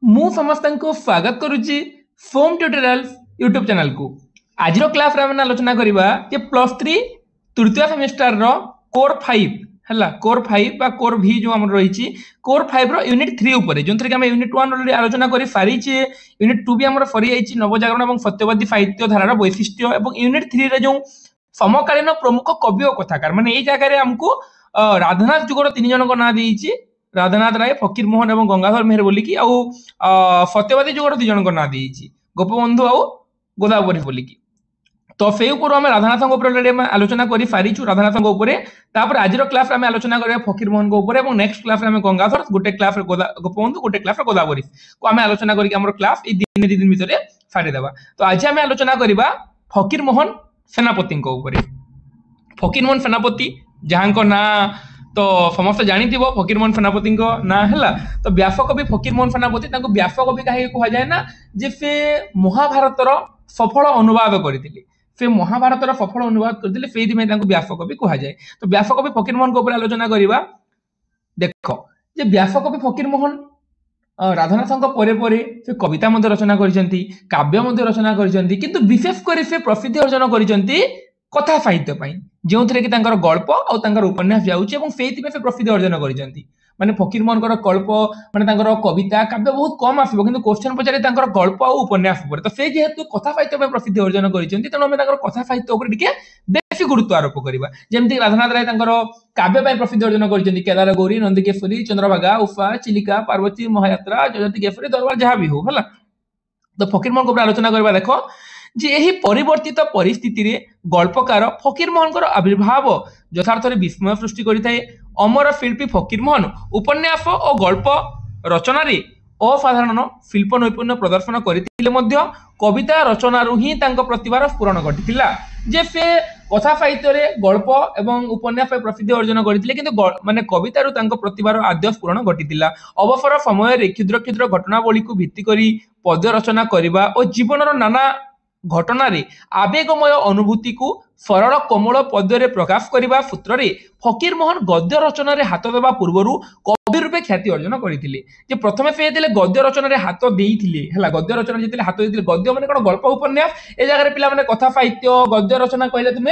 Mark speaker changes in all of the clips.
Speaker 1: मु समस्त को स्वागत करुच्ची फोम ट्यूटोरियल्स यूट्यूब चैनल को। आज क्लास रे आम आलोचना करबा जे +3 तृतीय सेमेस्टर रो कोर 5 हला कोर 5 बा कोर भी जो हम रही कोर 5 रो यूनिट 3 ऊपर जोंथरे कि हम यूनिट 1 ऑलरेडी आलोचना करी सारी चे यूनिट 2 भी हमर फरी आइची नवजागरण एवं सत्यवादी साहित्य धारार वैशिष्ट्य एवं यूनिट 3 रे जो समकालीन प्रमुख कवि और कथाकार माने एई जगह रे हमको राधानाथ जुगर तीन जन को ना देइची राधानाथ राय फकीर मोहन एवं गंगाधर मेहर बोलिकी आउ सत्यवादी जुगर दी जन को ना देइची गोपबंधु आउ गोदावरी बोलिकी। तो से ऊपर आम राधानाथ ऑलरेडी आलोचना कर सारी राधानाथ तापर आज क्लास आम आलोचना करिया फकीर मोहन को नेक्स्ट क्लास आम गंगाधर गोटे क्लास गोपबंधु गोटे क्लास गोदावरी को आम आलोचना करके हमर क्लास ए दिन दिन भितर सारी देबा। तो आज आम आलोचना करबा फकीर मोहन सेनापति ऊपर। फकीर मोहन सेनापति जहां ना तो समस्त जानी फकीर मोहन सेनापति ना है तो व्यासकवि फकीर मोहन सेनापति व्यासकवि कहीं कह जाए ना जे से महाभारत सफल अनुवाद करते से महाभारत सफल अनुवाद करते से व्यासकवि कह जाए। तो व्यासकवि फकीर मोहन को आलोचना करवा। देख जे व्यासकवि फकीर मोहन राधानाथ परे से कविता रचना करछंती काव्य रचना करछंती किंतु विशेषकर से प्रसिद्धि अर्जन करछंती कथा साहित्य जो थे कि गल्प और उपन्यास जाऊँगी से प्रसिद्धि अर्जन करछंती। माने फकीर मोहन गल्प माने कविता काव्य बहुत कम आसो कि क्वेश्चन पचारे गल्प और उपन्यास तो से जेहेतु कथा साहित्य प्रसिद्धि अर्जन करछंती तेणु आम कथा साहित्य उपर टिके बेसी गुरुत्व आरोप करबा। जेमति राधानाथ राय काव्य प्रसिद्धि अर्जन करछंती केदार गौरी नंदीकेश्वरी चंद्रभागा उषा चिलिका पार्वती महायात्रा जयती केशरी दरबार जहाँ भी हो है। तो फकीर मोहन को आलोचना करबा। देखो जे यही परिवर्तित परिस्थिति रे गल्पकार फकीर मोहन आविर्भाव यथार्थ विस्मय सृष्टि करिथाए। अमर शिल्पी फकीर मोहन उपन्यास और गल्प रचना रे असाधारण शिल्प नैपुण्य प्रदर्शन करथिले मध्य कविता रचनारू ही तांको प्रतिभार स्फुरण घटिथिला। जे से कथा साहित्य रे गल्प एवं उपन्यास प्रसिद्धि अर्जन करथिले किंतु माने कवितारू तांको प्रतिभार आद्य स्फुरण घटिथिला। अवसर समय रे क्षुद्र क्षुद्र घटनावली को भित्ति करी पद्य रचना करिबा और जीवनर नाना घटना रे आवेगमय अनुभूति को सरल कोमल पद्य प्रकाश करने सूत्र रे फकीर मोहन गद्य रचना रे हाथ देवा पूर्व कवि रूपे ख्याति अर्जन करते। प्रथमे से गद्य रचना रे हाथ देते गद्य रचना जिते हाथ देते गद्य माने कौन गल्प उपन्यास ए जगह पिला माने कथा साहित्य गद्य रचना कहले तुम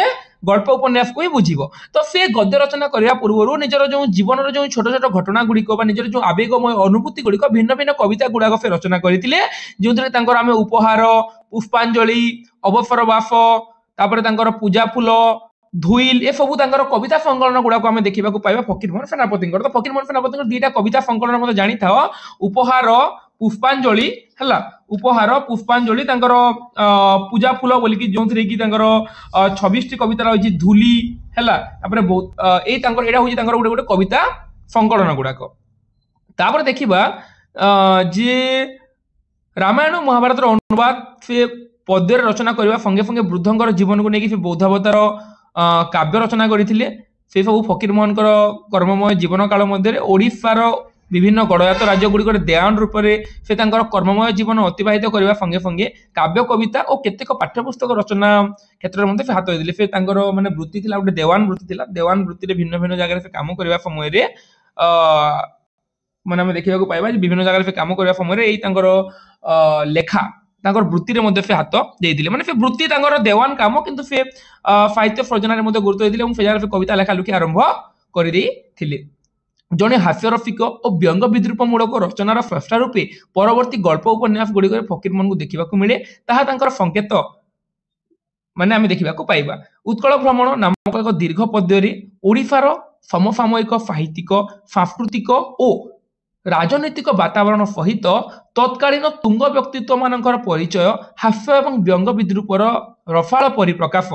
Speaker 1: गल्प उपन्यास को ही बुझीब। तो से गद्य रचना करने पूर्व निजर जो जीवन जो छोट छोट घटना गुड़िक निजर जो आवेगमय अनुभूति गुड़िक भिन्न भिन्न कविता गुड़ाक से रचना करते जो आम उपहार पुष्पांजलि अवसरवास तापर पूजा फूल धुईल ए सब कविता संकलन गुड़ाक आम देखा पाइबा फकीर मोहन सेनापति। तो फकीर मोहन सेनापति दीटा कविता संकलन जानी था उपहार पुष्पांजलि है उपहार पुष्पांजलि पूजा फूल बोलिकी जो थे कि 26 कविता रही धूली है यहाँ हूँ गोटे कविता संकलन गुड़ाक। तापर देखा जे रामायण महाभारत अनुवाद से पद्य रचना करने संगे संगे वृद्धंकर जीवन को लेकिन बौद्धावतार काव्य रचना करते से सब फकीर मोहन कर्ममय जीवन काल मध्य ओडिशार विभिन्न गणजात राज्य गुड़िक देवान रूप से कर्ममय जीवन अतिबाहित करने संगे संगे काव्य कविता और केतेक पाठ्यपुस्तक रचना क्षेत्र में से हाथ देते। से माने वृत्ति थी गोटे देवान वृत्ति थी देवान वृत्ति भिन्न भिन्न जगह से काम करने समय माने आम देखा पाइबा विभिन्न जगह से काम करने समय लेखा वृत्ति से हाथ देते माने से वृत्ति देवान काम किंतु से साहित्य सृजन गुरुत्व देते से जगह कविता लेखा लुखी आरंभ कर जड़े हास्यरसिक और व्यंग विद्रूपमूलक रचनार स्रष्टा रूपे परवर्ती गल्प उपन्यास गुड़िक फकीर मोहन को देखा मिले ताहा संकेत माने आम देखा पाइबा। उत्कल भ्रमण नामक एक दीर्घ पद्य ओडिशार समसामयिक साहित्यिक सांस्कृतिक और राजनैतिक वातावरण सहित तत्कालीन तुंग व्यक्तित्व मानकर परिचय हास्य एवं व्यंग विद्रूपर रसाल परिप्रकाश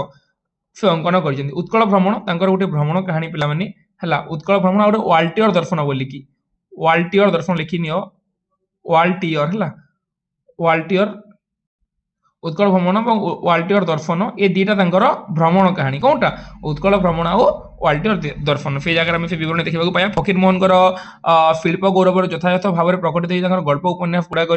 Speaker 1: से अंकन कर। उत्कल भ्रमण गोटे भ्रमण कहानी पिला माने है उत्कल भ्रमण गोटे वाल्टियर दर्शन बोलिकी वाल्टियर दर्शन लिखि नियो वाल्टियर है वाल्टियर उत्कल भ्रमण और वाल्टियर दर्शन ये दीटा भ्रमण कहानी कौनटा उत्कल भ्रमण और वाल्टियर दर्शन से जगह से विवरण देखा पाया। फकीर मोहन शिल्प गौरव यथायथ भाव में प्रकटित गल्प उपन्यास गुड़ाक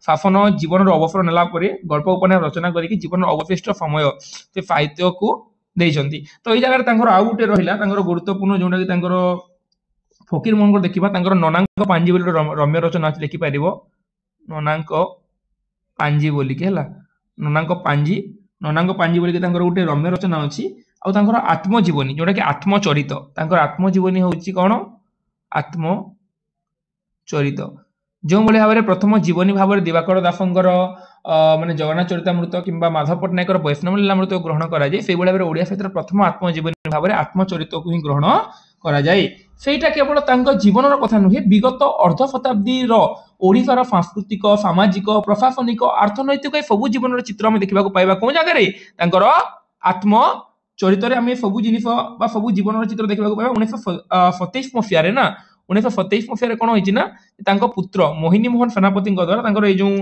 Speaker 1: शासन जीवन अवसर नेला गल्प उपन्यास रचना करके जीवन अवशिष्ट समय से साहित्य को देइछंती। तो ये जगह आउ गोटे रहा गुरुत्वपूर्ण जोटा कि फकीर मोहन को देखा ननांक पांजी रम्य रचना लिखिपर ନନାଙ୍କ ପାଞ୍ଜି ବୋଲିକି ହେଲା ନନାଙ୍କ ପାଞ୍ଜି ବୋଲିକି ତାଙ୍କର ଗୋଟେ ରମ୍ୟ ରଚନା ଅଛି ଆଉ ତାଙ୍କର ଆତ୍ମଜୀବନୀ ଯୋଉଟା କି ଆତ୍ମଚରିତ ତାଙ୍କର ଆତ୍ମଜୀବନୀ ହଉଛି କଣ ଆତ୍ମଚରିତ ଯେଉଁଭଳି ଭାବରେ ପ୍ରଥମ ଜୀବନୀ ଭାବରେ ଦିବାକର ଦାସଙ୍କର ମାନେ ଜଗନ୍ନାଥ ଚରିତାମୃତ କିମ୍ବା ମାଧବ ପଟ୍ଟନାୟକର ବୈଷ୍ଣବ ଲୀଳାମୃତ ଗ୍ରହଣ କରାଯାଏ ସେଇଭଳି ଭାବରେ ଓଡ଼ିଆ ସାହିତ୍ୟର ପ୍ରଥମ ଆତ୍ମଜୀବନୀ ଭାବରେ ଆତ୍ମଚରିତକୁ ହିଁ ଗ୍ରହଣ କରାଯାଏ ସେଇଟା କେବଳ ତାଙ୍କ ଜୀବନର କଥା ନୁହେଁ ବିଗତ ଅର୍ଦ୍ଧ ଶତାବ୍ଦୀର ଓଡ଼ିଶାର ସାଂସ୍କୃତିକ ସାମାଜିକ ପ୍ରଶାସନିକ ଅର୍ଥନୈତିକ ଏ ସବୁ ଜୀବନର ଚିତ୍ର ଆମେ ଦେଖିବାକୁ ପାଇବା କୋଉ ଜାଗାରେ ତାଙ୍କର ଆତ୍ମଚରିତରେ ଆମେ ସବୁ ଜିନିଷ ବା ସବୁ ଜୀବନର ଚିତ୍ର ଦେଖିବାକୁ ପାଇବା 1927 ମସିହାରେ ନା 1927 ମସିହାରେ କଣ ହେଇଛି ନା ତାଙ୍କ ପୁତ୍ର ମୋହିନୀ ମୋହନ ସେନାପତିଙ୍କ ଦ୍ୱାରା ତାଙ୍କର ଏଇ ଯୋଉ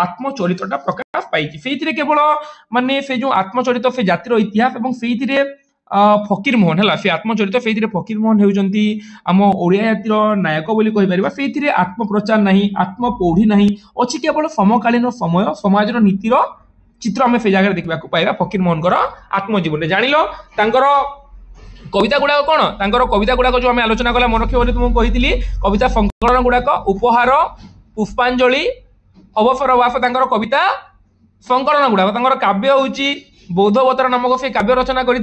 Speaker 1: ଆତ୍ମଚରିତଟା ପ୍ରକାଶ ପାଇଛି ସେଇଥିରେ କେବଳ ମାନେ ସେ ଯୋଉ ଆତ୍ମଚରିତ ସେ ଜାତିର ଇତିହାସ ଏବଂ ସେଇଥିରେ ଫକୀର ମୋହନ ହେଲା ସେ ଆତ୍ମଚରିତ ସେଇଥିରେ ଫକୀର ମୋହନ ହେଉଛନ୍ତି ଆମ ଓଡ଼ିଆ ଜାତିର ନାୟକ ବୋଲି କହିପାରିବା ସେଇଥିରେ ଆତ୍ମପ୍ରଚାର ନାହିଁ ଆତ୍ମପୌଢ଼ୀ ନାହିଁ ଅଛି କେବଳ ସମକାଳୀନ ସମୟ ସମାଜର ନୀତିର ଚିତ୍ର ଆମେ ସେ ଜାଗାରେ ଦେଖିବାକୁ ପାଇବା ଫକୀର ମୋହନଙ୍କର ଆତ୍ମଜୀବନରେ ଜାଣିଲ ତାଙ୍କର কবিতা গুড়াক কোণ তাঁর কবিতা গুড়াক যে আমি আলোচনা কলা মনে রক্ষিব তুমি কইলি কবিতা সংকলন গুড়াক উপহার পুষ্পাঞ্জলি অবসর বাস তাঁর কবিতা সংকলন গুড়াক তাঁর কাব্য হচ্ছে বৌদ্ধবতার নামক সেই কাব্য রচনা করে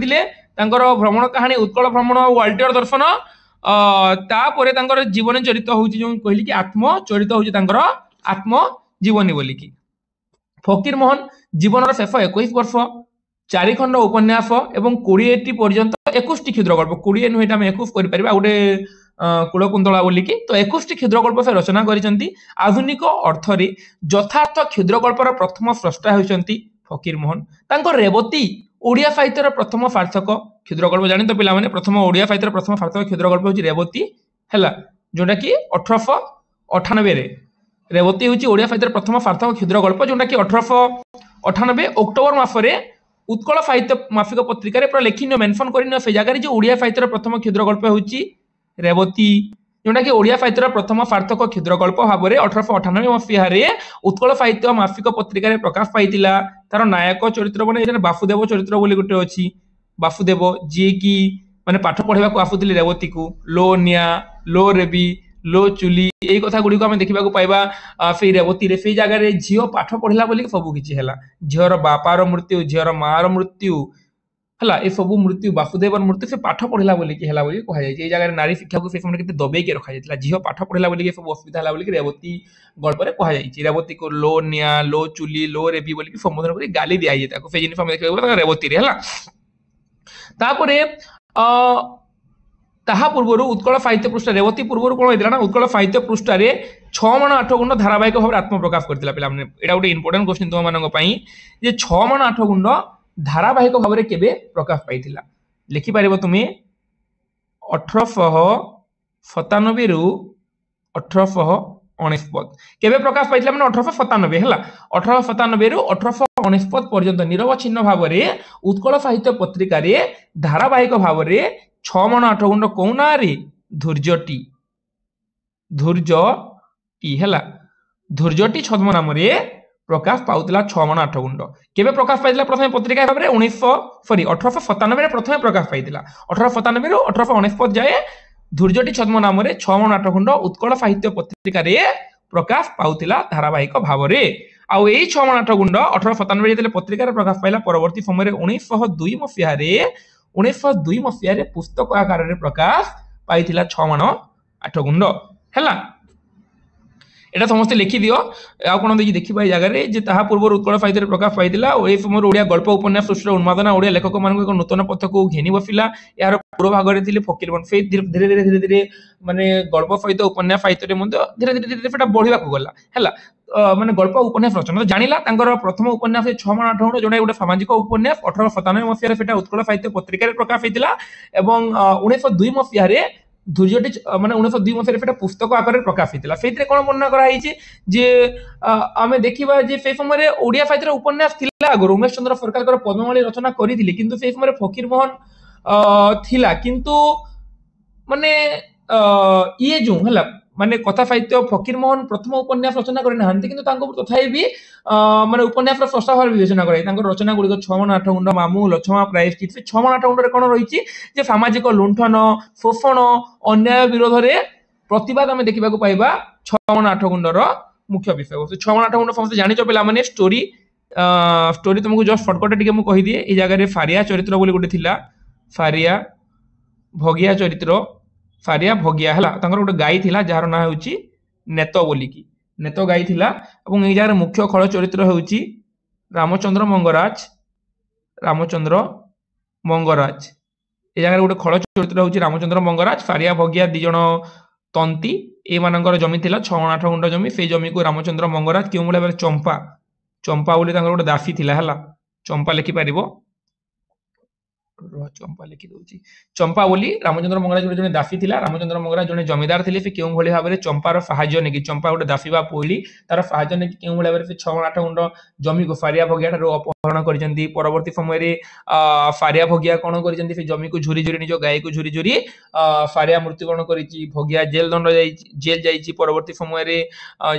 Speaker 1: তাঁর ভ্রমণ কাহিনী উৎকল ভ্রমণ ওয়াল্টিয়র দর্শন তাপরে তাঁর জীবনী চরিত হচ্ছে যে কহিলি কি আত্মচরিত হচ্ছে তাঁর আত্মজীবনী বলিকি ফকির মোহন জীবনের শেষ 21 বর্ষ 4 খণ্ড উপন্যাস এবং 20টি পর্যন্ত 21টি ক্ষুদ্র গল্প 20 নুহে আমি 21 করে পারিবা গোটে কুলকুন্তলা বলিকি তো 21টি ক্ষুদ্র গল্প সে রচনা করিসନ୍ତି আধুনিক অর্থরে যথার্থ ক্ষুদ্র গল্পর প্রথম স্রষ্টা হইসନ୍ତି ফকির মোহন তাঙ্ক রেবতী ওড়িয়া সাহিত্যর প্রথম সার্থক ক্ষুদ্র গল্প জানি তো পিলা মানে প্রথম ওড়িয়া সাহিত্যর প্রথম সার্থক ক্ষুদ্র গল্প হচ্ছে রেবতী হেলা जोटा कि 1898 रे রেবতী হচ্ছে ওড়িয়া সাহিত্যর প্রথম সার্থক ক্ষুদ্র গল্প जोटा कि 1898 অক্টোবর মাসরে উৎকল সাহিত্য মাসিক পত্রিকার পুরা লেখিন মেনশন করিন সে জায়গায় যে ওড়িয়া সাহিত্যর প্রথম ক্ষুদ্র গল্প হচ্ছে রেবতী जोटा कि ओडिया साहित्यर प्रथम सार्थक क्षुद्र गल्प भाव में 1898 मसीह उत्कल साहित्य मासिक पत्रिका प्रकाश पाई तार नायक चरित्र बने बासुदेव चरित्र बोली गोटे अच्छी बासुदेव जी की माने पाठ पढ़ा आसुले रेवती को लो निया लो रेबी लो चुली यही कथा गुड़ी को आम देखा पाइबा से रेवती से जगह झील पाठ पढ़ला बोली सब किसी है झीर बापार मृत्यु झीर मार मृत्यु है ये सब मृत्यु बासुदेव मृत्यु से पाठ पढ़ला बोली कहुई जगह नारी शिक्षा को समय के दबेक रखा जाता झील पाठ पढ़ला बोली सब असुविधा है बोली रेवती गल्प में कहुई रेवती को लो निया लो चुली लो रेबी बोली संबोधन कर गाली दी जाए से जिन देखा रेवती है तापरे ताहा पूर्व उत्कल साहित्य पृष्ठ रेवती पूर्व कौन होता ना उत्कल साहित्य पृष्ठ 6 मण 8 गुंड धारावाहिक भाव आत्मप्रकाश करता पे यहाँ गोटे इंपोर्टेंट क्वेश्चन तुम मान 6 मण 8 गुंड धारावाहिक भाव में केबे प्रकाश पाई लिखिपार तुम्हें 1897 रु 1899 केबे प्रकाश पाई मैंने 1897 है 1897 रु 1899 पर्यंत निरवच्छिन्न भाव में उत्कल साहित्य पत्रिका धारावाहिक भाव में 6 मण 8 गुंड कौ ना धैर्यटी है धैर्यटी छद्म नाम प्रकाश पाउला 6 मण 8 गुंड केबे प्रकाश पाई प्रथम पत्रिका भाव में 1897 प्रथम प्रकाश पाई 1897 रु 1899 जाए धैर्यटी छद्म नाम 6 मण 8 गुंड उत्कल साहित्य पत्रिका प्रकाश पाउला धारावाहिक भाव में आउ 6 मण 8 गुंड 1897 पत्रिका प्रकाश पाइला परवर्ती समय 1902 मसीह पुस्तक आकार प्रकाश पाई 6 मण 8 गुंड है এটা সমস্ত লিখি দিও আর কোন দেখি দেখিবা এই জায়গায় যে তাহা পূর্ব উৎকল সাহিত্যের প্রকাশ পাইতিলা ও এই সময় ওড়িয়া গল্প উপন্যাস সৃষ্টির উন্মাদনা ওড়িয়া লেখক ମାନଙ୍କୁ এক নূতন পথକୁ ঘেনি বসিলা এর পূর্ব ভাগরে থিলে ফকির মোহন সেই ধীরে ধীরে মানে গল্প সাহিত্য উপন্যাস সাহিত্যরে মধ্যে ধীরে ধীরে সেটা বঢ়িବାକୁ গলা হেলা মানে গল্প উপন্যাস রচনা তো জানিলা তাঙ্কর প্রথম উপন্যাস 6 মণ 8 গুণ্ড जोटा गोटे सामाजिक उपन्यास 1897 मसीह सेटा उत्कल साहित्य पत्रिका प्रकाश होइतिला एवं 1902 मसीह धैर्यटी माने 1902 मसीह पुस्तक आकार प्रकाश होता से कौन वर्णना कराई जे आम देखा जे से समय ओडिया साहित्य उपन्यास थिला आगु उमेश चंद्र सरकार पद्ममाली रचना करी किंतु से समय फकीर मोहन थिला किंतु माने ये जो है माने कथा साहित्य फकीर मोहन प्रथम उपन्यास रचना करना किंतु तथापि भी माने उपन्यास स्रष्टा भाव विवेचना कराई रचना गुड़िक 6 मण 8 गुंड मामू लक्ष्मण प्रायश्चित 6 मण 8 गुंड कौन रही सामाजिक लुंठन शोषण अन्याय विरोध में प्रतिवाद आम देखा पाइबा 6 मण 8 गुंडर मुख्य विषय वस्तु 6 8 समस्त जानिच पिला माने स्टोरी स्टोरी तुमको जस्ट शॉर्टकट टिके मु कहि दिए ए जगह रे फारिया चरित्र बोली गोटे थिला फारिया भगिया चरित्र फारिया भगिया हला तांकर गोटे गाई थिला जार ना होउची नेतो बोली की नेतो गाई थिला एवं ए जगह मुख्य खळ चरित्र होउची रामचंद्र मंगराज ए जगह गोटे खळ चरित्र होउची रामचंद्र मंगराज फारिया भगिया दी जण तंती ए मानकर जमी थिला 6 8 गुंड जमी से जमी को रामचंद्र मंगराज केउ भले चंपा चंपा बोली तांकर गोटे दासी थिला हला चंपा लिखि पारिबो चंपा लिखि दउची चंपा बोली रामचंद्र मंगराज जने दासी थिला रामचंद्र मंगराज जने जमीदार थिले से केउ भले भाबरे चंपार सहाय्य नेकी चंपा गोटे दासी बा पोइली तार सहाय्य नेकी केउ भले भाबरे से 6 8 गुंड जमी को फारिया भगिया रो अपहरण करिसेंती परवर्ती समय रे फारिया भगिया कोन करिसेंती से जमी को झुरी झुरी निजो गाय को झुरी झुरी फारिया मृत्युवरण करिची भगिया जेल दंड जेल जाईची परवर्ती समय रे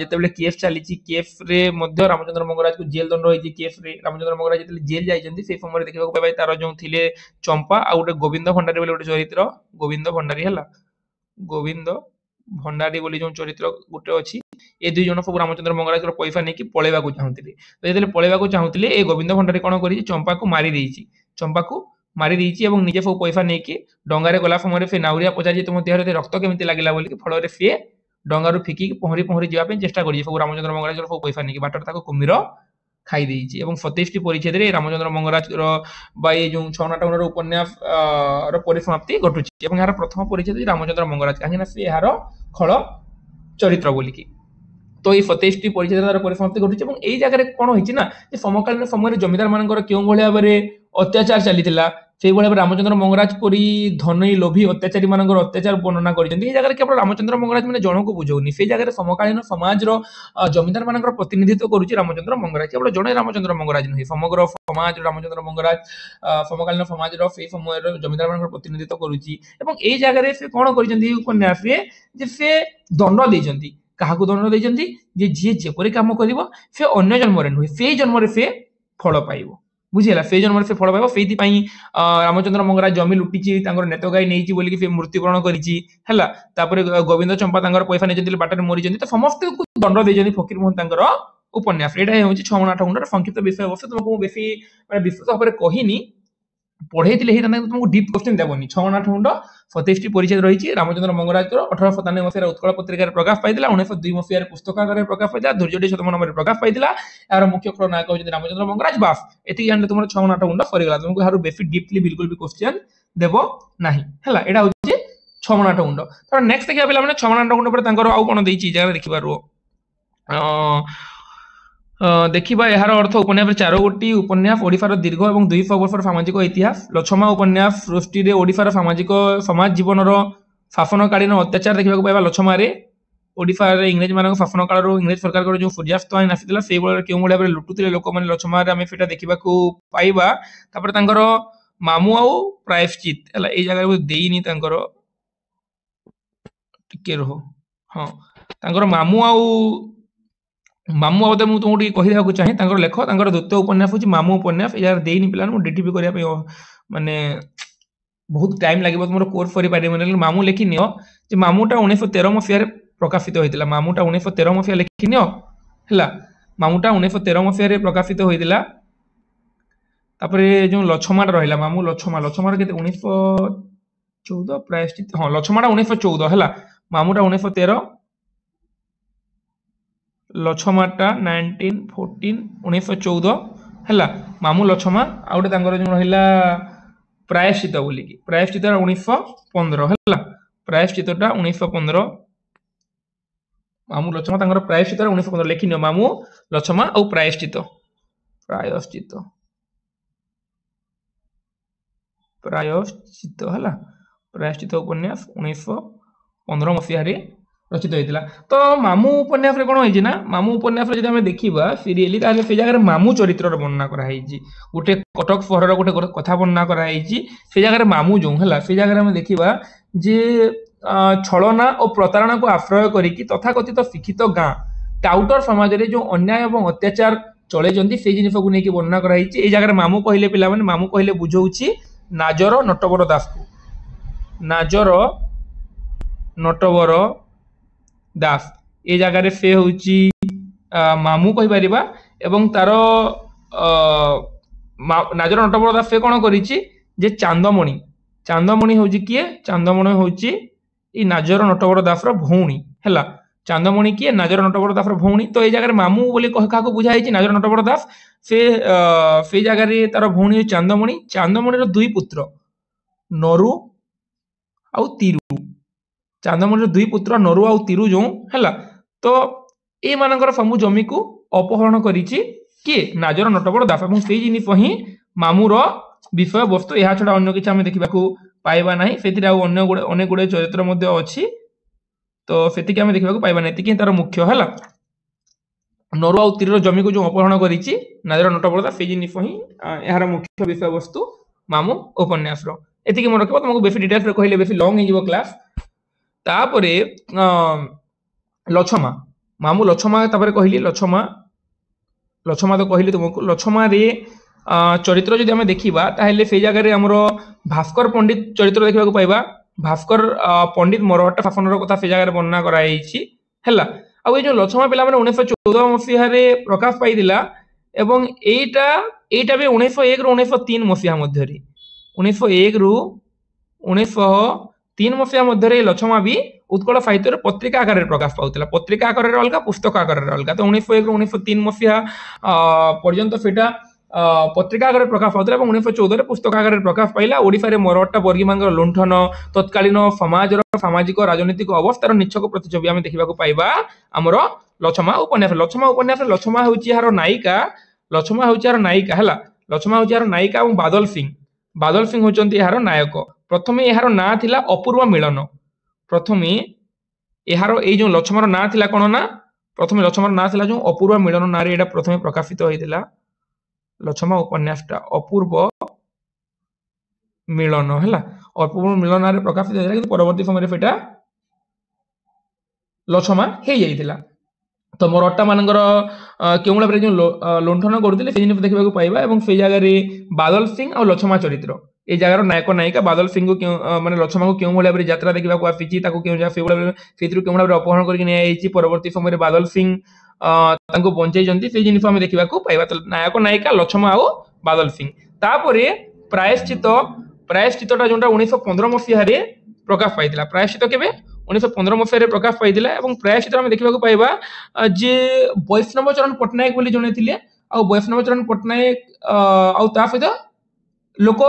Speaker 1: जते बेले केस चलीची केस रे मध्य रामचंद्र मंगराज को जेल दंड होईची केस रे रामचंद्र मंगराज जते जेल जाईचंती से समय रे देखिबा को पाबा तार जो थिले चंपा आ गोटे गोविंद भंडारी बोली गोटे चरित्र गोविंद भंडारी हला गोविंद भंडारी बोली जो चरित्र गोटे अछि ए दुई जन सब रामचंद्र मंगराज पैसा नेकी पळेबा को चाहुतिले तो जेते पळेबा को चाहुतिले ए गोविंद भंडारी कोन करी चंपा को मारी देइची एवं निजे सब पैसा नेकी डंगारे गला समय रे फे नाउरिया पचार जे तुम देहरे रक्त केमिति लागिला बोली कि फळ रे फे डंगारु फिकी पहरी पहरी जिबा पे चेष्टा करी सब रामचंद्र मंगराज सब पैसा नेकी बाटर ताको कुमिर खाई देइची एवं 27 टी परिच्छेद रे रामचंद्र मंगराज रो बाई जो 6 8 गुंड उपन्यास रो परिसमाप्ति घटुची एवं यार प्रथम परिच्छेद रामचंद्र मंगराज काहे ना से यार खळ चरित्र बोली की तो ये 27 टी परिच्छेद परिसमाप्ति घटुची एवं एई जगह रे कोन होइची ना जे समकालीन समय रे जमीदार मानकर केउ भले भाबरे अत्याचार चलीथिला से भले रामचंद्र मंगराज परी धनी लोभी अत्याचारी मानकर अत्याचार वर्णना करिसेंती ए जगह रे केवल रामचंद्र मंगराज माने जनक बुझौनी से जगह रे समकालीन समाज रो जमीदार मानकर प्रतिनिधित्व करूची रामचंद्र मंगराज केवल जणे रामचंद्र मंगराज नहि समग्र समाज रामचंद्र मंगराज समकालीन समाज रो से समय रो जमीदार मानकर प्रतिनिधित्व करूची एवं ए जगह रे से कोन करिसेंती उपन्यास रे जे से दंड देइचंती काहाकू दंड देइचंती जे जे जेपरि काम करिवो से अन्य जन्म रे नहि से जन्म रे से फल पाइबो बुझिला से जन्म रे से फल पाइबो सेति पई रामचंद्र मंगराज जमी लुटिची तांगर नेतो गाई नेइची बोली कि से मृत्युवरण करिची हला तापरे गोविंद चंपा तांगर पैसा नेचंती बाटर मरि जंती तो समस्त को दंड देजनी फकीर मोहन तांगर उपन्यास एटा होची 6 8 गुंडर संक्षिप्त विषय वस्तु तुमको बेसी माने विस्तृत भाबरे कहिनी पढ़ेइतिले हे तुमको डीप क्वेश्चन देबनी 6 8 गुंड 27 टी परिच्छेद रहिची रामचंद्र मंगराज 1897 मसिया उत्कल पत्रिका रे प्रकाश पाइदिला 1902 मसिया रे पुस्तकागार रे प्रकाश पाइदिला धैर्यटी शतम नंबर रे प्रकाश पाइदिला यार मुख्य खलनायक होची रामचंद्र मंगराज बास एति जानले तुमर 6 8 गुंड सरी गला तुमको हारु बेसी डीपली बिल्कुल भी क्वेश्चन देबो नाही हला एटा होची 6 8 गुंड तर नेक्स्ट देखिया पिला माने 6 8 गुंड पर तांकर आउ कोन देइची जगह देखिबा रो देखिबा यार अर्थ उपन्यास 4 गोटी उपन्यास ओडिफार दीर्घ एवं 200 वर्षर सामाजिक इतिहास लछमा उपन्यास सृष्टि रे ओडिफार सामाजिक समाज जीवन रो शासनकालीन अत्याचार देखिबा को पाइबा लछमा रे ओडिफा रे इंग्रज मानक शासन काल रो इंग्रज सरकार को जो सूर्यास्त आइन आसीतला से बेले केउ मोडा बरे लुटुतिले लोक माने लछमा रे हमें फेटा देखिबा को पाइबा तापर तांकर मामू आउ प्रायश्चित हला ए जगह को देइनी तांकर टिके रहो हां तांकर मामू आउ मु तुमको कहि देबा को चाहे तांकर लेख तांकर द्वितीय उपन्यास होची मामू उपन्यास यार देइनी पिलान मु डीटीपी करिया पे माने बहुत टाइम लागबो तुमरो कोर्स करि पारि माने मामू लेखि नियो जे मामूटा 1913 मसिया रे प्रकाशित होइतिला मामूटा 1913 मसिया लेखि नियो हला मामूटा 1913 मसिया रे प्रकाशित होइतिला तापरे जो लछमाटा रहिला मामू लछमार केते 1914 प्रायश्चित हां लछमाटा 1914 हला मामूटा 1913 लछमाटा 1914 1914 हला मामू लछमा आउटे तांगर जो रहिला प्रायश्चित बोली की प्रायश्चित 1915 हला प्रायश्चितटा 1915 मामू लछमा तांगर प्रायश्चित 1915 लेखिनो मामू लछमा और प्रायश्चित हला प्रायश्चित उपन्यास 1915 मसिया रे रचित होइतिला तो मामू उपन्यास रे कोन होइछि ना मामू उपन्यास रे जदि हम देखिबा सीरियली ताले से जगह रे मामू चरित्र रो वर्णना करा हिछि गोटे कटक शहर रो गोटे कथा वर्णना करा हिछि से जगह रे मामू जो हला से जगह रे हम देखिबा जे छलना और प्रतारणा को आश्रय करी कि तथाकथित शिक्षित गां टाउटर समाज रे जो अन्याय एवं अत्याचार चले जंदी से जिनिस को नेकी वर्णना करा हिछि ए जगह रे मामू कहिले पिला माने मामू कहिले बुझौछि नाजर नटवर दास को नाजर नटवर दास ए जगह रे से होची ମାମୁ କହିପାରିବା ଏବଂ ତାର ନାଜର ନଟବର ଦାସ ସେ କଣ କରିଛି ଯେ ଚାନ୍ଦମଣି ହଉଛି କିଏ ଚାନ୍ଦମଣି ହଉଛି ଏଇ ନାଜର ନଟବର ଦାସର ଭଉଣୀ ହେଲା ଚାନ୍ଦମଣି କିଏ ନାଜର ନଟବର ଦାସର ଭଉଣୀ ତ ଏଇ ଜାଗାରେ ମାମୁ ବୋଲି କାହାକୁ ବୁଝା ହେଇଛି ନାଜର ନଟବର ଦାସ ସେ ଜାଗାରେ ତାର ଭଉଣୀ ଚାନ୍ଦମଣି ଚାନ୍ଦମଣିର ଦୁଇ ପୁତ୍ର ନରୁ ଆଉ ତିରୁ ଚାନ୍ଦମଣିର ଦୁଇ ପୁତ୍ର ନରୁ ଆଉ ତିରୁ ଯୋଉ ହେଲା ତ ଏମାନଙ୍କର ସବୁ ଜମିକୁ ଅପହରଣ କରିଛି କିଏ ନାଜର ନଟବର ଦାସ ଏବଂ ସେଇ ଜିନିଷ ହିଁ ମାମୁର ବିଷୟବସ୍ତୁ ଏହା ଛଡା ଅନ୍ୟ କିଛି ଆମେ ଦେଖିବାକୁ ପାଇବା ନାହିଁ ସେଥିରେ ଆଉ ଅନେକ ଗୁଡେ ଚରିତ୍ର ମଧ୍ୟ ଅଛି ତ ସେତିକି ଆମେ ଦେଖିବାକୁ ପାଇବା ନାହିଁ ଏତିକି ତାର ମୁଖ୍ୟ ହେଲା ନରୁ ଆଉ ତିରୁର ଜମିକୁ ଯୋଉ ଅପହରଣ କରିଛି ନାଜର ନଟବର ଦାସ ସେଇ ଜିନିଷ ହିଁ ଏହାର ମୁଖ୍ୟ ବିଷୟବସ୍ତୁ ମାମୁ ଉପନ୍ୟାସର ଏତିକି ମନେ ରଖିବ ତମକୁ ବେଶୀ ଡିଟେଲ୍ସରେ କହିଲେ ବେଶୀ ଲଙ୍ଗ ହେଇଯିବ କ୍ଲାସ ତାପରେ ଲଛମା ମାମୁ ଲଛମା ତାପରେ କହିଲି ଲଛମା ତ କହିଲି ତୁମକୁ ଲଛମାରେ ଚରିତ୍ର ଯଦି ଆମେ ଦେଖିବା ତାହେଲେ ସେଇ ଜାଗାରେ ଆମର ଭାସ୍କର ପଣ୍ଡିତ ଚରିତ୍ର ଦେଖିବାକୁ ପାଇବା ଭାସ୍କର ପଣ୍ଡିତ ମରହଟ୍ଟା ଶାସନର କଥା ସେ ଜାଗାରେ ବର୍ଣ୍ଣନା କରାଯାଇଛି ହେଲା ଆଉ ଏଇ ଯୋଉ ଲଛମା ପିଲାମାନେ 1914 ମସିହାରେ ପ୍ରକାଶ ପାଇଥିଲା ଏବଂ ଏଇଟା ବି 1901 ରୁ 1903 ମସିହା ମଧ୍ୟରେ 1901 ରୁ 1903 ମସିହା ମଧ୍ୟରେ ଲଛମା ବି ଉତ୍କଳ ସାହିତ୍ୟରେ ପତ୍ରିକା ଆକାରରେ ପ୍ରକାଶ ପାଉଥିଲା ପତ୍ରିକା ଆକାରରେ ଅଲଗା ପୁସ୍ତକ ଆକାରରେ ଅଲଗା ତ 1901 ରୁ 1903 ମସିହା ପର୍ଯ୍ୟନ୍ତ ସେଟା ପତ୍ରିକା ଆକାରରେ ପ୍ରକାଶ ପାଉଥିଲା ଏବଂ 1914 ରେ ପୁସ୍ତକ ଆକାରରେ ପ୍ରକାଶ ପାଇଲା ଓଡ଼ିଶାରେ ମରହଟ୍ଟା ବର୍ଗୀମାନଙ୍କର ଲୁଣ୍ଠନ ତତ୍କାଳୀନ ସମାଜର ସାମାଜିକ ରାଜନୈତିକ ଅବସ୍ଥାର ନିଚ୍ଛକ ପ୍ରତିଛବି ଆମେ ଦେଖିବାକୁ ପାଇବା ଆମର ଲଛମା ଉପନ୍ୟାସ ଲଛମା ହେଉଛି ଏହାର ନାୟିକା ହେଲା ଲଛମା ହେଉଛି ଏହାର ନାୟିକା ଏବଂ ବାଦଲ ସିଂ ହେଉଛନ୍ତି ଏହାର ନାୟକ ପ୍ରଥମେ ଏହାର ନାଁ ଥିଲା ଅପୂର୍ବ ମିଳନ ପ୍ରଥମେ ଏହାର ଏଇ ଯୋଉ ଲଛମାର ନାଁ ଥିଲା କଣ ନା ପ୍ରଥମେ ଲଛମାର ନାଁ ଥିଲା ଯୋଉ ଅପୂର୍ବ ମିଳନ ନାଁରେ ଏଇଟା ପ୍ରଥମେ ପ୍ରକାଶିତ ହୋଇଥିଲା ଲଛମା ଉପନ୍ୟାସଟା ଅପୂର୍ବ ମିଳନ ହେଲା ଅପୂର୍ବ ମିଳନ ନାଁରେ ପ୍ରକାଶିତ ହୋଇଥିଲା କିନ୍ତୁ ପରବର୍ତ୍ତୀ ସମୟରେ ସେଟା ଲଛମା ହେଇଯାଇଥିଲା ତ ମରହଟ୍ଟା ମାନଙ୍କର କେଉଁ ଭାବରେ ଯୋଉ ଲୁଣ୍ଠନ କରୁଥିଲେ ସେଇ ଜିନିଷ ଦେଖିବାକୁ ପାଇବା ଏବଂ ସେଇ ଜାଗାରେ ବାଦଲ ସିଂ ଆଉ ଲଛମା ଚରିତ୍ର এই জায়গার নায়ক নায়িকা বাদল সিং মানে লছমাকে কেউ ভাবে ভাবে যাত্রা দেখা আসিছি তাকে কেউ সেইভাবে কেউ ভাবে অপহরণ করিকি নিয়ে আইছি পরবর্তী সময় বাদল সিং তাকে বঞ্চাইଛନ୍ତି সেই জিনিস আমি দেখা পাইবা নায়ক নায়িকা লছমা ଆଉ বাদল সিং তারপরে প্রায়শ্চিতটা যেটা 1915 মସିହାରେ প্রকাশ পাইଥିଲା প্রায়শ্চিত কেবে 1915 মସିହାରେ প্রকাশ পাইଥିଲା এবং প্রায়শ্চিত আমি দেখা পাইবা যে বৈষ্ণব চরণ পট্টনায়ক বলে জনে ଥିଲେ ଆଉ ବୈଷ୍ଣବ ଚରଣ ପଟ୍ଟନାୟକ ଆଉ ତା ସହିତ ଲୋକ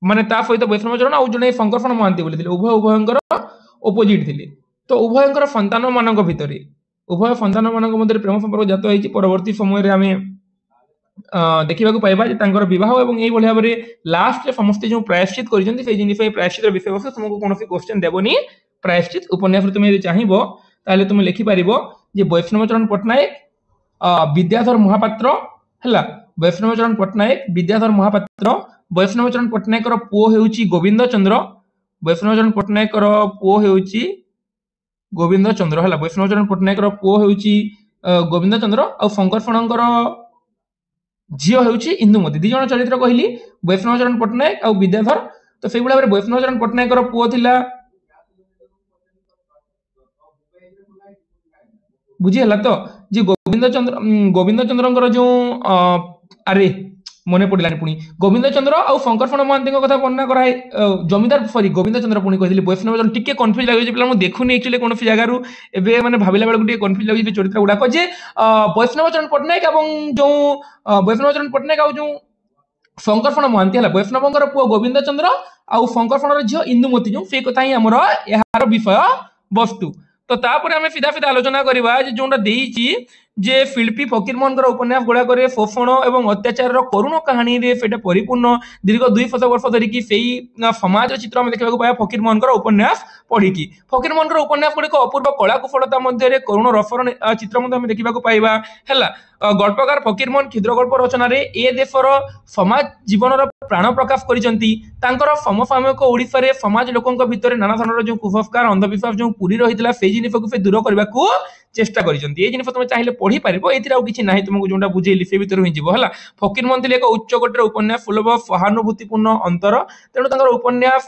Speaker 1: ମାନେ ତା ସହିତ ବୈଷ୍ଣବ ଚରଣ ଆଉ ଜଣେ ଶଙ୍କରଷଣ ମହାନ୍ତି ବୋଲି ଥିଲେ ଉଭୟଙ୍କର ଅପୋଜିଟ୍ ଥିଲେ ତ ଉଭୟଙ୍କର ସନ୍ତାନ ମାନଙ୍କ ମଧ୍ୟରେ ପ୍ରେମ ସମ୍ପର୍କ ଜାତ ହେଇଛି ପରବର୍ତ୍ତୀ ସମୟରେ ଆମେ ଦେଖିବାକୁ ପାଇବା ଯେ ତାଙ୍କର ବିବାହ ଏବଂ ଏଇଭଳି ଭାବରେ ଲାଷ୍ଟରେ ସମସ୍ତେ ଯୋଉ ପ୍ରାୟଶ୍ଚିତ କରିଛନ୍ତି ସେଇ ଜିନିଷ এই ପ୍ରାୟଶ୍ଚିତର ବିଷୟବସ୍ତୁ ତୁମକୁ କୌଣସି କ୍ୱେଶ୍ଚନ ଦେବନି ପ୍ରାୟଶ୍ଚିତ ଉପନ୍ୟାସରେ ତୁମେ ଯଦି ଚାହିଁବ ତାହେଲେ ତୁମେ ଲେଖିପାରିବ ଯେ ବୈଷ୍ଣବ ଚରଣ ପଟ୍ଟନାୟକ ବିଦ୍ୟାଧର ମହାପାତ୍ର ହେଲା ବୈଷ୍ଣବ ଚରଣ ପଟ୍ଟନାୟକ ବିଦ୍ୟାଧର ମହାପାତ୍ର ବୈଷ୍ଣବ ଚରଣ ପଟ୍ଟନାୟକର ପୁଅ ହେଉଛି ଗୋବିନ୍ଦ ଚନ୍ଦ୍ର ବୈଷ୍ଣବ ଚରଣ ପଟ୍ଟନାୟକର ପୁଅ ହେଉଛି ଗୋବିନ୍ଦ ଚନ୍ଦ୍ର ହେଲା ବୈଷ୍ଣବ ଚରଣ ପଟ୍ଟନାୟକର ପୁଅ ହେଉଛି ଗୋବିନ୍ଦ ଚନ୍ଦ୍ର ଆଉ ଶଙ୍କରଷଣଙ୍କର ଝିଅ ହେଉଛି ଇନ୍ଦୁମତୀ ଦି ଜଣ ଚରିତ୍ର କହିଲି ବୈଷ୍ଣବ ଚରଣ ପଟ୍ଟନାୟକ ଆଉ ବିଦ୍ୟାଧର ତ ସେଇଭଳି ଭାବରେ ବୈଷ୍ଣବ ଚରଣ ପଟ୍ଟନାୟକର ପୁଅ ଥିଲା ବୁଝିହେଲା ତ ଯେ ଗୋବିନ୍ଦ ଚନ୍ଦ୍ରଙ୍କର ଯୋଉ ଆରେ ମନେ ପଡ଼ିଲାନି ପୁଣି ଗୋବିନ୍ଦ ଚନ୍ଦ୍ର ଆଉ ଶଙ୍କରଷଣ ମହାନ୍ତିଙ୍କ କଥା ବର୍ଣ୍ଣନା କରାଏ ଜମିଦାର ସରି ଗୋବିନ୍ଦ ଚନ୍ଦ୍ର ପୁଣି କହିଥିଲି ବୈଷ୍ଣବ ଚନ୍ଦ୍ର ଟିକେ କନଫ୍ୟୁଜ ଲାଗୁଛି ପିଲା ମୁଁ ଦେଖୁନି ଆକ୍ଚୁଆଲି କୌଣସି ଜାଗାରୁ ଏବେ ମାନେ ଭାବିଲା ବେଳକୁ ଟିକେ କନଫ୍ୟୁଜ ଲାଗୁଛି ଚରିତ୍ର ଗୁଡାକ ଯେ ବୈଷ୍ଣବ ଚରଣ ପଟ୍ଟନାୟକ ଏବଂ ଯୋଉ ବୈଷ୍ଣବ ଚରଣ ପଟ୍ଟନାୟକ ଆଉ ଯୋଉ ଶଙ୍କରଷଣ ମହାନ୍ତି ହେଲା ବୈଷ୍ଣବଙ୍କର ପୁଅ ଗୋବିନ୍ଦ ଚନ୍ଦ୍ର ଆଉ ଶଙ୍କରଷଣର ଝିଅ ଇନ୍ଦୁମତୀ ଯୋଉ ସେଇ କଥା ହିଁ ଆମର ଏହାର ବିଷୟ ବସ୍ତୁ ତ ତାପରେ ଆମେ ସିଧା ଆଲୋଚନା କରିବା ଯେ ଯୋଉଟା ଦେଇଛି ଯେ ଶିଳ୍ପୀ ଫକୀରମୋହନଙ୍କର ଉପନ୍ୟାସ ଗୁଡାକରେ ଶୋଷଣ ଏବଂ ଅତ୍ୟାଚାରର କରୁଣ କାହାଣୀରେ ସେଇଟା ପରିପୂର୍ଣ୍ଣ ଦୀର୍ଘ 200 ବର୍ଷ ଧରିକି ସେଇ ସମାଜର ଚିତ୍ର ଆମେ ଦେଖିବାକୁ ପାଇବା ଫକୀରମୋହନଙ୍କର ଉପନ୍ୟାସ ପଢିକି ଫକୀରମୋହନଙ୍କର ଉପନ୍ୟାସ ଗୁଡିକ ଅପୂର୍ବ କଳା କୁଶଳତା ମଧ୍ୟରେ କରୁଣ ରସର ଚିତ୍ର ମଧ୍ୟ ଆମେ ଦେଖିବାକୁ ପାଇବା ହେଲା ଗଳ୍ପକାର ଫକୀରମୋହନ କ୍ଷୁଦ୍ର ଗଳ୍ପ ରଚନାରେ ଏ ଦେଶର ସମାଜ ଜୀବନର ପ୍ରାଣ ପ୍ରକାଶ କରିଛନ୍ତି ତାଙ୍କର ସମସାମୟିକ ଓଡ଼ିଶାରେ ସମାଜ ଲୋକଙ୍କ ଭିତରେ ନାନା ଧରଣର ଯୋଉ କୁସଂସ୍କାର ଅନ୍ଧବିଶ୍ୱାସ ଯୋଉ ପୁରୀ ରହିଥିଲା ସେଇ ଜିନିଷକୁ ସେ ଦୂର କରିବାକୁ ଚେଷ୍ଟା କରିଛନ୍ତି এই ଜିନିଷ ତମେ ଚାହିଁଲେ ପଢି ପାରିବ ଏଥିରେ ଆଉ କିଛି ନାହିଁ ତୁମକୁ ଯୋଉଟା ବୁଝେଇଲି ସେ ଭିତରୁ ହିଁ ଯିବ ହେଲା ଫକୀରମୋହନ ଥିଲେ ଏକ ଉଚ୍ଚ କୋଟିର ଉପନ୍ୟାସ ସୁଲଭ ସହାନୁଭୂତିପୂର୍ଣ୍ଣ ଅନ୍ତର ତେଣୁ ତାଙ୍କର ଉପନ୍ୟାସ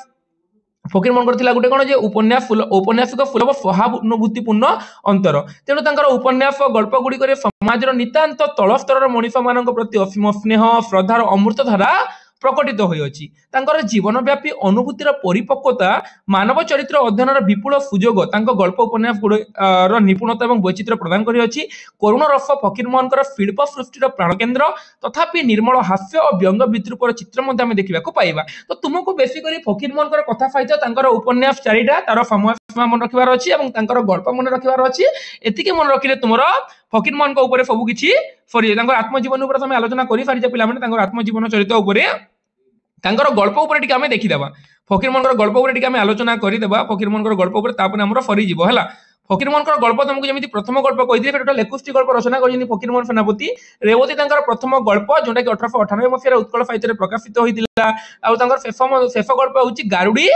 Speaker 1: फकीर मनकर थिला गुटे कोन जे उपन्यासिक सुलभ सहानुभूतिपूर्ण अंतर तेणु तांकर उपन्यास गल्प गुड़िक समाजर नितांत तल स्तर मनीष मान प्रति असीम स्नेह श्रद्धार अमृत धारा प्रकटित होइछि तांकर जीवनव्यापी अनुभूतिर परिपक्वता मानव चरित्र अध्ययन विपुल सुजोग तांको गल्प उपन्यास गुड़ निपुणता और वैचित्र प्रदान करिछि करुण रस फकीर मोहनकर शिल्प सृष्टिर प्राणकेन्द्र तथापि निर्मल हास्य और व्यंग विद्रूपर चित्र मध्य आमे देखिबाकू पाइबा तो तुमको बेसी करी फकीर मोहनकर कथा सहित तांकर उपन्यास चारिटा तार समय सीमा मन रखिबार अछि एवं तांकर गल्प मन रखिबार अछि एतिके मन रखिले तुमर फकीर मोहनक ऊपर सब किछि सरी तांकर आत्मजीवन ऊपर हम आलोचना करि सारि जे पिला माने तांकर आत्मजीवन चरित्र ऊपर तांकर गल्प ऊपर टिके आमे देखिदेबा फकीर मोहनकर गल्प ऊपर टिके आमे आलोचना करिदेबा फकीर मोहनकर गल्प ऊपर तापर हमर सरी जीवो हला फकीर मोहनकर गल्प तुमको जेमिति प्रथम गल्प कहिदिले टोटल 21 गल्प रचना करिनि फकीर मोहन सेनापति रेवती तांकर प्रथम गल्प जोंटा कि 1898 मसिया उत्कल साहित्य रे प्रकाशित होइतिला आ तांकर शेष गल्प होउची गारुडी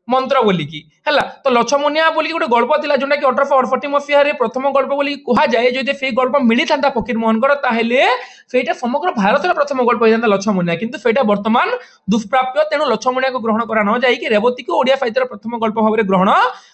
Speaker 1: मंत्र बोली की हैला तो लछमुनिया बोली गोटे गल्प थिला जोंटा कि 1868 मसिया रे प्रथम गल्प बोली कहा जाए जदि से गल्प मिली थांता फकीर मोहनकर ताहेले सेटा समग्र भारत रे प्रथम गल्प होइतांता लछमुनिया किंतु सेटा वर्तमान दुष्प्राप्य तेनु लछमुनिया को ग्रहण करा न जाई कि रेवती को ओडिया साहित्य रे प्रथम गल्प भाबरे ग्रहण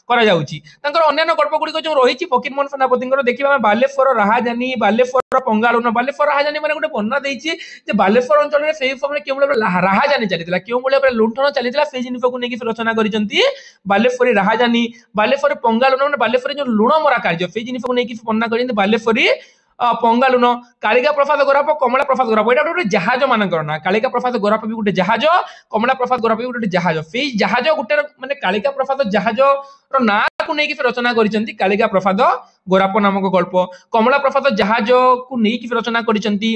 Speaker 1: करा जाउची तांकर अन्य गल्प गुडी को जो रहिची फकीर मोहन सेनापतिंकर देखिबा बालेश्वर राहाजानी बालेश्वर पंगालुन बालेश्वर राहाजानी माने गोटे वर्णना देइची जे बालेश्वर अंचल रे सेही समय केउ राहाजानी चलितला केउ मूल्य लुंठन चलितला से जिनिस को नेकी रचना करिसंती बालेश्वरी राहाजानी बालेश्वरी पंगालुन माने बालेश्वरी जो लुण मरा कार्य से जिनिस को नेकी वर्णना करिसंती बालेश्वरी पंगालुन कालिका प्रसाद गोराप कमला प्रसाद गोराप एटा गोटे जहाज मानकर ना कालिका प्रसाद गोराप भी गोटे जहाज कमला प्रसाद गोराप भी गोटे जहाज से जहाज गोटे माने कालिका प्रसाद जहाज रो ना को नेकी रचना करिसंती कालिका प्रसाद गोराप नामक गल्प कमला प्रसाद जहाज को नेकी रचना करिसंती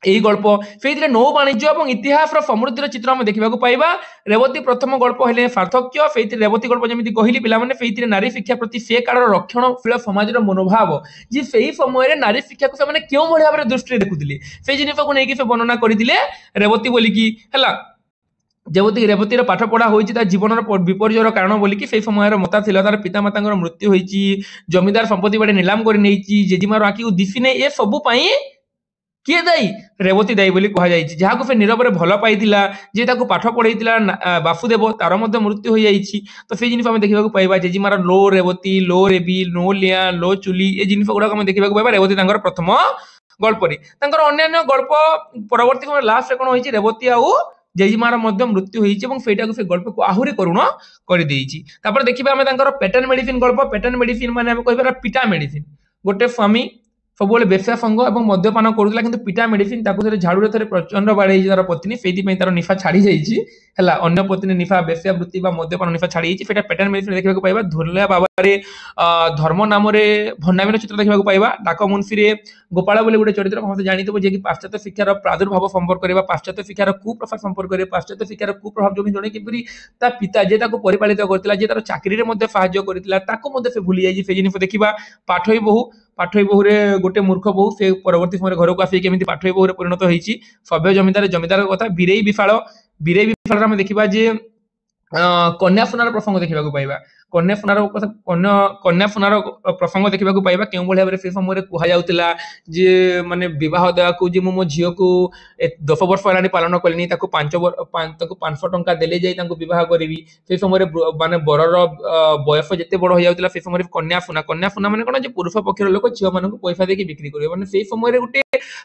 Speaker 1: एही गल्प से नौ वाणिज्य और इतिहास समृद्धिर चित्र हम देखा पाइबा रेवती प्रथम गल्प हेले सार्थक्य से रेवती गल्प जमी कहली पिलाने से नारी शिक्षा प्रति से कालर रक्षणशील समाज मनोभाव जी से समय नारी शिक्षा को से क्यों भाव में दृष्टि देखुले से जिन को लेकिन से वर्णना करते रेवती बोलिकी है रेवतीर पाठ पढ़ा होता जीवन विपर्जयर कारण बोलिकी से समय मता था तार पितामाता मृत्यु होती जमीदार संपत्ति बाड़े निलाम कर जेजीमार आखि को दिशि नहीं ए सबूपाई किए दायी रेवती दायी बोली कहा जायछि जहाको से नीरव भल पाइतिला जे ताको पाठ पढ़ैतिला वासुदेव तार मध्य मृत्यु हो जायछि तो से जिनिस हम देखिबाकू पाइबा जेजीमार लो रेवती लो रेबी नो लिया लो चुली ए जिनिस गुडा हम देखिबाकू पाइबा रेवती तांकर प्रथम गल्परी तांकर अन्य गल्प परवर्ती समय लास्ट रे कोन होइछि रेवती आउ जेजीमार मध्य मृत्यु होइछि एवं सेटाको से गल्प को आहुरी करुण कर देइछि तापर देखिबा हम तांकर पेटर्न मेडिसिन गल्प पेटर्न मेडिसिन माने हम कहबा पिटा मेडिसिन गोटे स्वामी सब बेश्या संग और मद्यपान करूला किंतु पिटा मेडिसिन ताको झाड़ू थे प्रचंड बाड़े तार पत्नी से तार निफा छाड़ी जाइए अन्य पत्नी निफा बेश्या वृत्ति मद्यपान निफा छाड़ी जाइए पेटर्न मेडिसिन देखा पाइबा धुरलिया बाबा धर्म नाम भंडामीर चित्र देखा पाइबा डाक मुंशी रे गोपाल बोले गोटे चरित्र समस्त जानिथबो जे कि पाश्चात्य शिक्षार प्रादुर्भाव संपर्क करबा पाश्चात्य शिक्षार कुप्रसार संपर्क करे पाश्चात्य शिक्षार कुप्रभाव जो जणे किपरि ता पिता जे ताको परिपालित करथिला जे तार चाकरी रे मध्ये सहाय्य करथिला ताको मध्ये से भूली जाई से जिनिस देखिबा पाठोई बहु रे गोटे मूर्ख बहु से परवर्ती समय घर को आसी केमिति पाठोई बहु रे परिणत होईची सभ्य जमीदार कथा बीरेई विशाल हम देखिबा जे कन्या सुनार प्रसंग देखा पाइबा कन्या सुनार प्रसंग देखा पाइबा क्यों भाव में से समय कह जाऊला जे माने बह देवाक मो झील को 10 वर्ष है पालन कली 500 टंका देले जाई बह करी से समय माने बरर बयस जिते बड़ हो जाता से समय कन्या सुना माने कौन पुरुष पक्षर लोक झील मान पैसा देकी बिक्री कर मैंने से समय गोटे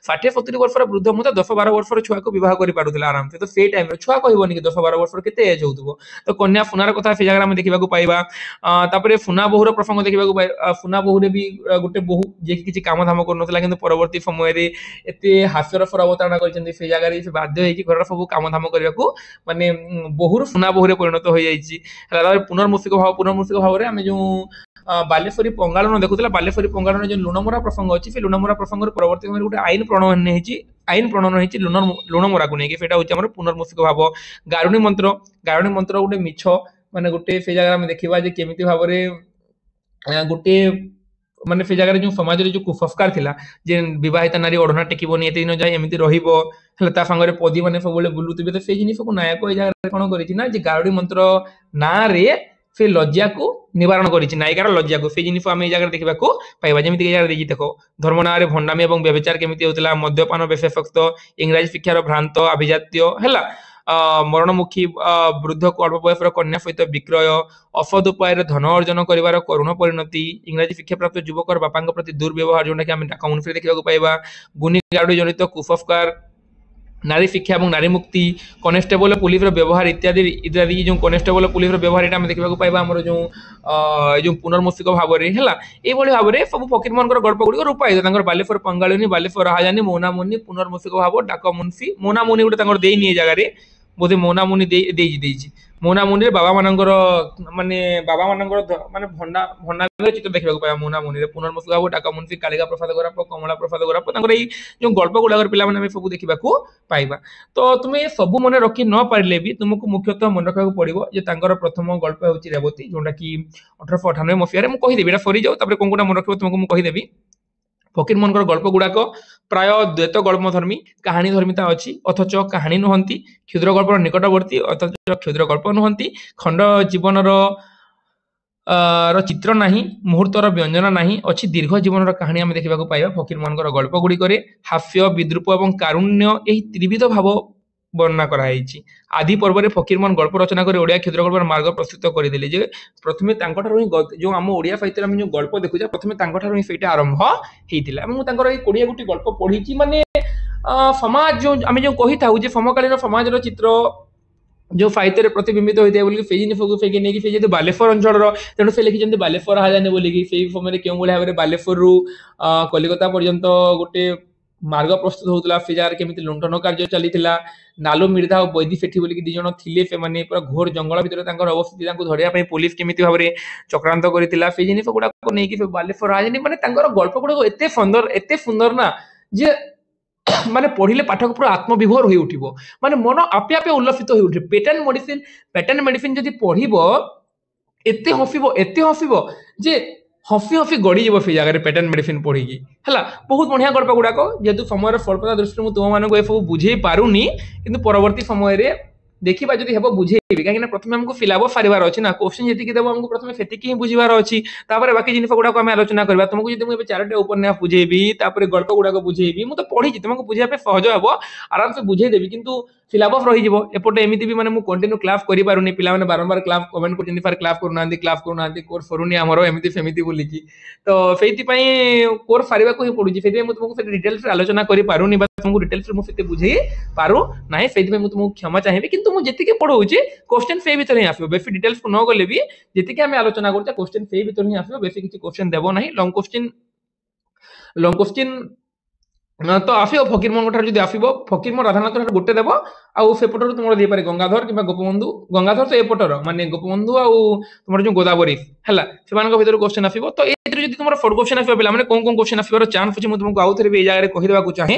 Speaker 1: 60-70 वर्ष वृद्ध मुझे 10-12 वर्ष छुआ को बह कर पारुला आराम से तो से टाइम छुआ कहबनी कि 10-12 वर्ष के एज हो तो कन्या सुनार कथा से जगह देखा पाइबा तापरे सुना बहुर प्रसंग देखा सुना बहुरे भी गोटे बहु जे किसी काम धाम कर परवर्ती समय एते हास्यरसर अवतारणा कर से जगह से बाध्य घर सब काम धाम करने को माने बहुर सुना बहुरे परिणत हो जाए पुनर्मूषिक भाव में जो बालेश्वरी पंगालन देखुला बालेश्वरी पंगालन जो लुणमरा प्रसंग अच्छी से लुणमरा प्रसंग परवर्ती समय गोटे आईन प्रणयन होती लुणमरा को लेकिन हूँ पुनर्मूषिक भाव गारुणी मंत्र गोटे मिछ माने गोटे से जगह में देखा केमिति भाव गोटे माने से जगह जो समाज जो कुसंस्कार थिला जे विवाहिता नारी ओढ़ना टेकिबनी एते दिन जाय एमिति रहिबो हला संगे पदी माने सब बुलुथिबे तो से जिनिस को नायक ए जगह कोन करिछि ना जे गारुडी मंत्र ना रे से लज्जा को निवारण करिछि नायिकार लज्जा को से जिनिस आम जगह देखा पाइबा जमी जगह देखी देख धर्म ना भंडामी और व्यभिचार केमिति होतला मद्यपान विशेषक्त इंग्राजी शिक्षार भ्रांत अभिजात्य है ମରଣମୁଖୀ ବୃଦ୍ଧକୁ ଅଳ୍ପ ବୟସର କନ୍ୟା ସହିତ ବିକ୍ରୟ, ଅସଦ ଉପାୟରେ ଧନ ଅର୍ଜନ କରିବାର କରୁଣ ପରିଣତି, ଇଂରାଜୀ ଶିକ୍ଷାପ୍ରାପ୍ତ ଯୁବକର ବାପାଙ୍କ ପ୍ରତି ଦୁର୍ବ୍ୟବହାର ଯୋଉଟାକି ଆମେ କମ୍ୟୁନିଟିରେ ଦେଖିବାକୁ ପାଇବା, ଗୁନି ଗାରୁଡ଼ି ଜନିତ କୁସଂସ୍କାର, नारी शिक्षा और नारी मुक्ति, कनेस्टेबल पुलिस व्यवहार इत्यादि इत्यादि जो कनेस्टेबल पुलिस व्यवहार यहाँ आम देखा पाइबा आमर जो जो पुनर्मौसिक भाव में है ये भाव में सब फकीर मान गल्प गुड़िक रूपायित बालेश्वर पंगाळिनी, बालेश्वर राहाजानी, मौनामुनि, पुनर्मौसिक भाव, डाक मुंशी, मौनामुनि गोटे देनी ये जगह बोधे मौनामुनि मौनामुनि बाबा मानकर माने बाबा मानकर माने भंडा भंडा चित्र देखा पाया मौनामुनि, पुनर्मौसिक भाव, डाक मुंशी, कालिका प्रसाद गराप, कमला प्रसाद गराप जो गल्प गुड़ाक पे सब देखा पाइबा। तो तुम्हें ये सब मन रखी न पारे भी तुमको मुख्यतः मन रखा पड़ो जे प्रथम गल्प हूँ रेवती जोटा कि 1898 मसीह मुझे कहीदेवी सरी जाऊ कौन कौन मन रख तुमको मुझे कहीदेवी। फकीर मन गल्प गुड़ाक प्राय द्वैत गल्पधर्मी कहानी धर्मिता अच्छी अथच कहानी नुहति, क्षुद्र गल्प निकटवर्ती अथच क्षुद्र गल्प नुहति, खंड जीवन चित्र नाही, मुहूर्तर व्यंजन नाही, अच्छी दीर्घ जीवन कहानी आम देखा पाइबा फकीर मान गल्प गुड़िक हास्य, विद्रूप और कारुण्य यही त्रिविध भाव वर्णना कराई। आदि पर्व में फकीर मान गल्प रचना कर ओडिया क्षुद्र गल्पर मार्ग प्रस्तुत करदे जे प्रथमे जो आम ओडिया साहित्य में जो गल्प देखुचा प्रथमे ही से आरंभ होता। 20 गोटी गल्प पढ़ी माने समाज जो आम जो कही था समकालीन समाज चित्र जो साहित्य प्रतिबिंबित होता है से जिन फेंकी नहीं से बालेश्वर अंचल तेणु से लिखिं बालेश्वर राहाजानी बोलिकी से समय क्यों भाव में बालेश्वर कलिकता पर्यंत गोटे मार्ग प्रस्तुत होता से जगह केमी लुंठन कार्य चली नालू मिर्धा और बैदी सेठी बोलिकी दी जन थे से पूरा घोर जंगल भितर अवस्थित धरिया पुलिस केमी भाव में चक्रांत करता से जिन गुड़ा नहीं बालेश्वर राहाजानी माने गल्प गुड़ा एत सुंदर ना जे माने पढ़िले पाठक पूरा आत्मविभोर हो उठिबो माने मन आपे आपे उल्लसित हो उठे। पेटेंट मेडिसिन जदि पढ़िबो एते हसिबो जे हसी हसी गड़ी जीव से जगह पेटेंट मेडिसिन पढ़ी है बहुत बढ़िया गल्प गुड़ाक जेहेतु समय स्वल्पता दृष्टि मुझे तुम मानक सब बुझे पारुनी किंतु परवर्ती समय देखा जब हम बुझेबी कहीं प्रथम आमको सिलेबस सारिबार अच्छी ना क्वेश्चन जी देव आमको प्रथम से ही बुझार अच्छी बाकी जिन गुड़ाक आम आलोचना करवा तुमको जब मुझे 4टे उपन्यास बुझेबी गल्प गुड़ाक बुझेबी मुझे पढ़ी तुमको बुझापे सहज हम आराम से बुझेदेवी किंतु सिलेबस रही एपटे एमती भी मैंने कंटिन्यू क्लास करें पे बारंबार क्लास कमेंट कर क्लास करूना कोर्स सरुनी आमर एमती सेमती बोलिकी तो से कोर्स सारे ही पड़ू से तुमको डिटेल्स आलोचना करूनी तुमको डिटेल्स मुझे बुझे पारू ना से तुमको क्षमा चाहिए कि मुझे पढ़ाऊे क्वेश्चन से भर ही आसो बेसी डिटेल्स को न गले भी जी आम आलोचना कर क्वेश्चन से भर ही आसो बेसी किसी क्वेश्चन देव ना लॉन्ग क्वेश्चन तो आसो फकीर मन जो आसो फकीर मन राधानाथ गोटे देव आउ सेपटर तुम दे पारे गंगाधर कि गोपबंधु गंगाधर तो एपटर माने गोपबंधु आउ तुम जो गोदावरी है से भर क्वेश्चन आसो तो ये तुम शॉर्ट क्वेश्चन आसो पे कौन कौन आसवर चांस अच्छे मुझे तुमको आउ थे ये जगह कहीदेक चाहे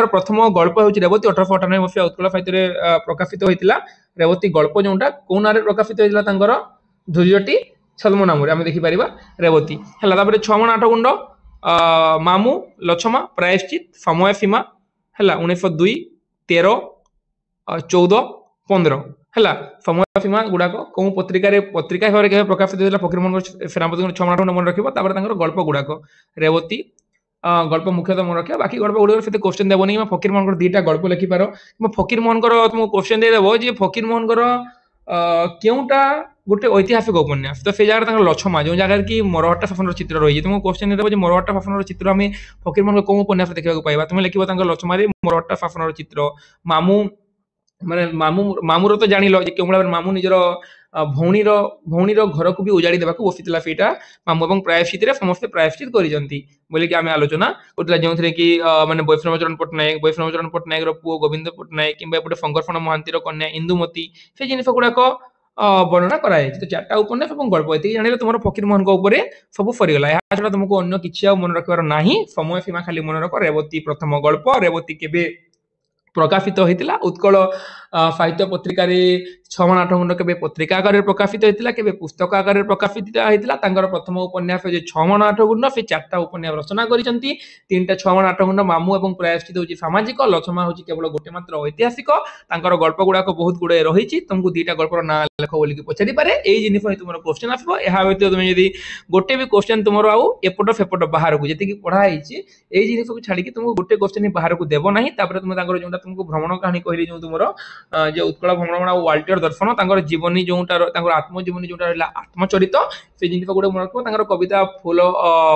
Speaker 1: प्रथम गल्प हूँ रेवती 1898 मसीहा उत्कल साहित्य प्रकाशित होता रेवती गल्प जोटा कौ ना प्रकाशित होता धुर्यटी छद्म नाम आम देखिपर रेवती है 6 माण 8 गुंड मामू लछमा प्रायश्चित समय सीमा है 1902 13 14 15 है समय सीमा गुड़ाक कौ पत्रिका भाव में प्रकाशित होता फकीर मन सेनापति 6 माण 8 गुंड मन रखा गल्प गुड़ाक रेवती गल्प मुख्यतः मन रखा बाकी गल्प गुड़ से क्वेश्चन देव नहीं फकीर मोहन 2टा गल्प लिखिपार फकीर मोहन तुमको क्वेश्चन देदेव जे फकीर मोहन क्योंटा गोटे ऐतिहासिक उपन्यास तो से जगह लछमा जो जगह कि मरहट्टा शासन चित्र रही तुमको क्वेश्चन देदेव मरहट्टा शासन चित्र आम फकीर मोहन कौन उपन्यास देखा पाइबा तुम लिख लछमा मरहट्टा शासन चित्र मामू माने मामूर तो जान क्यों भाव में मामू निजर भौणीर घर को भी उजाड़ी देवा बसीला से मामू और प्रायश्चित समस्ते प्रायश्चित कर आम आलोचना करता जो थे कि माने वैष्णवचरण पट्टनायक पुओ गोविंद पट्टनायक कि शंकरफण महांतीर कन्या इंदुमती से जिन गुड़ाक वर्णना कराई तो 4टा उपन्यास और गल्प ये जान तुम फकीर मोहन सब सरीगला यहाँ छड़ा तुमको अन्य किसी मन रखार ना समय सीमा खाली मन रख रेवती प्रथम गल्प रेवती केबे प्रकाशित होता उत्कल साहित्य पत्रिका 6 माण 8 गुंड के पत्रिका आकार प्रकाशित होता के पुस्तक आकार प्रकाशित होता प्रथम उपन्यास 6 माण 8 गुंड से 4टा उपन्यास रचना कर 3टा 6 माण 8 गुंड मामू और प्रायश्चित हूँ सामाजिक लछमा हूँ केवल गोटे मात्र ऐतिहासिक गल्प गुड़ाक बहुत गुड़े रही तुमको 2टा गल्पर ना लेख बोल पचारि पारे यही जिन तुम क्वेश्चन आसो यह व्यतीत तुम जब गोटे भी क्वेश्चन तुम आउ एपट सेपट बाहर को जी पढ़ाई यही जिन छाड़ी तुमको गोटे क्वेश्चन बाहर को देव ना तुम जो तुमको भ्रमण कहानी कहली जो तुम जे उत्कल भ्रमण आ वाल्टियर दर्शन तांकर जीवनी जोटा तांकर आत्मजीवनी जोटा रहला आत्मचरित से जिनिस गुडे मन रखो तांकर कविता फूल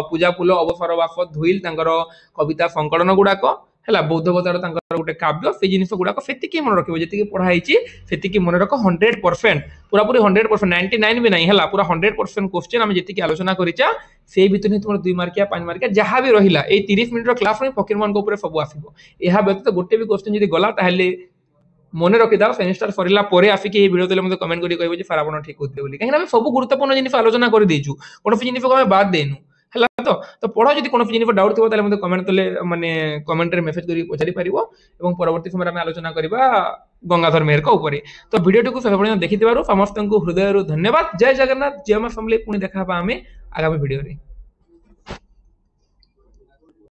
Speaker 1: पूजा फूल अवसर बाफ धुइल तांकर कविता संकलन गुडाक है बौद्ध गतार गोटे काव्य से जिन गुड़ाक से मन रखिए जी पढ़ाई से मन रख 100% पूरा पूरी 100% 99 भी नहीं है पूरा 100% क्वेश्चन आम जी आलोचना करा से भर तुम 2 मार्किया 5 मार्किया जहाँ भी रहा 30 मिनट क्लास फकीर मान सब आसो यह व्यतीत गोटे भी क्वेश्चन जी गला मन रखिदा सेमिस्टर सरला परे आसिक वीडियो देले मते कमेंट करी कहबो जे सर आपण ठीक होते बोली कहीं सब गुरुत्वपूर्ण जिनिस आलोचना कर देछु कोन जिनिस को बात देनु है तो पढ़ जब कौन जिन डाउट थी मतलब कमेंट तले माने कमेंट रे मेसेज करी पचारि पारिबो एवं परवर्ती समय में आलोचना करबा गंगाधर मेहर को ऊपर तो वीडियो को सब देखि समस्त को हृदय धन्यवाद जय जगन्नाथ जय मां समले पुणी देखा आगामी वीडियो रे।